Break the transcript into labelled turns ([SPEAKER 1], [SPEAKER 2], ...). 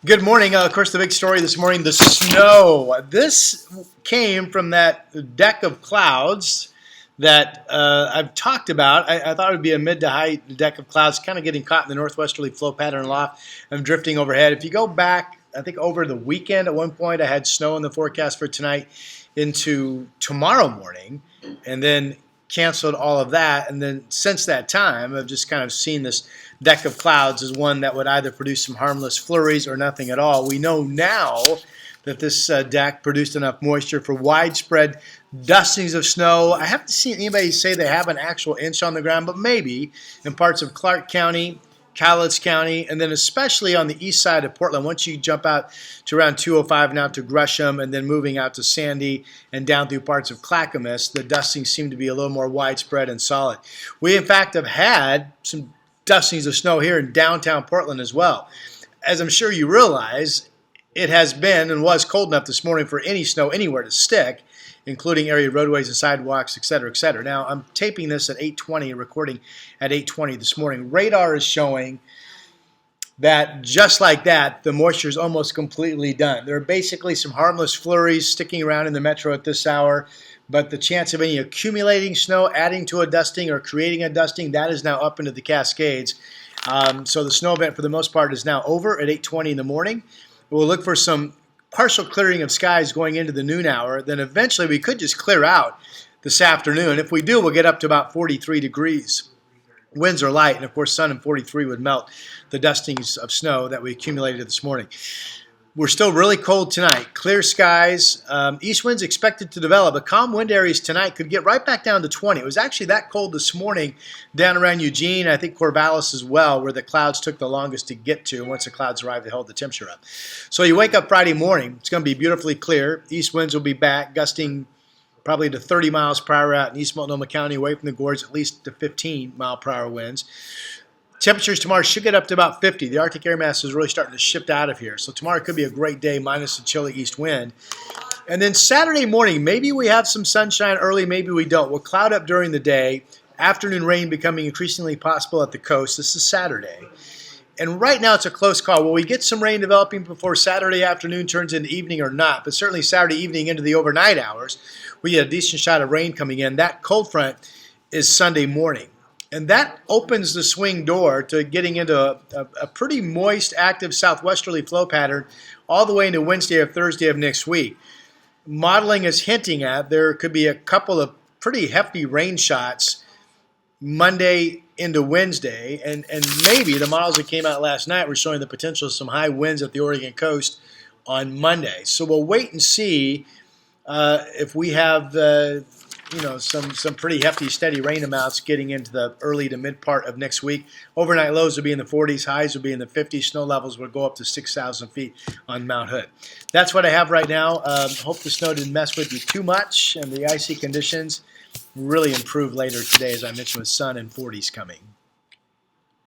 [SPEAKER 1] Good morning. Of course, the big story this morning, the snow. This came from that deck of clouds that I've talked about. I thought it would be a mid to high deck of clouds, kind of getting caught in the northwesterly flow pattern aloft and drifting overhead. If you go back, I think over the weekend at one point, I had snow in the forecast for tonight into tomorrow morning, and then canceled all of that. And then since that time, I've just kind of seen this deck of clouds as one that would either produce some harmless flurries or nothing at all. We know now that this deck produced enough moisture for widespread dustings of snow. I haven't seen anybody say they have an actual inch on the ground, but maybe in parts of Clark County, Cowlitz County, and then especially on the east side of Portland. Once you jump out to around 205 now to Gresham, and then moving out to Sandy and down through parts of Clackamas, the dustings seem to be a little more widespread and solid. We, in fact, have had some dustings of snow here in downtown Portland as well. As I'm sure you realize, it has been and was cold enough this morning for any snow anywhere to stick, including area roadways and sidewalks, et cetera, et cetera. Now, I'm taping this at 8:20, recording at 8:20 this morning. Radar is showing that just like that, the moisture is almost completely done. There are basically some harmless flurries sticking around in the metro at this hour, but the chance of any accumulating snow adding to a dusting or creating a dusting, that is now up into the Cascades. So the snow event, for the most part, is now over at 8:20 in the morning. We'll look for some partial clearing of skies going into the noon hour. Then eventually we could just clear out this afternoon. If we do, we'll get up to about 43 degrees. Winds are light, and of course sun and 43 would melt the dustings of snow that we accumulated this morning. We're still really cold tonight. Clear skies. East winds expected to develop. But calm wind areas tonight could get right back down to 20. It was actually that cold this morning down around Eugene, I think Corvallis as well, where the clouds took the longest to get to. Once the clouds arrived, they held the temperature up. So you wake up Friday morning, it's going to be beautifully clear. East winds will be back, gusting probably to 30 miles per hour out in East Multnomah County, away from the gorge, at least to 15 mile per hour winds. Temperatures tomorrow should get up to about 50. The Arctic air mass is really starting to shift out of here. So tomorrow could be a great day minus the chilly east wind. And then Saturday morning, maybe we have some sunshine early, maybe we don't. We'll cloud up during the day. Afternoon rain becoming increasingly possible at the coast. This is Saturday. And right now it's a close call. Will we get some rain developing before Saturday afternoon turns into evening or not? But certainly Saturday evening into the overnight hours, we get a decent shot of rain coming in. That cold front is Sunday morning. And that opens the swing door to getting into a pretty moist, active southwesterly flow pattern all the way into Wednesday or Thursday of next week. Modeling is hinting at there could be a couple of pretty hefty rain shots Monday into Wednesday. And maybe the models that came out last night were showing the potential of some high winds at the Oregon coast on Monday. So we'll wait and see if we have some pretty hefty, steady rain amounts getting into the early to mid part of next week. Overnight lows will be in the 40s, highs will be in the 50s. Snow levels will go up to 6,000 feet on Mount Hood. That's what I have right now. Hope the snow didn't mess with you too much, and the icy conditions really improve later today, as I mentioned, with sun and 40s coming.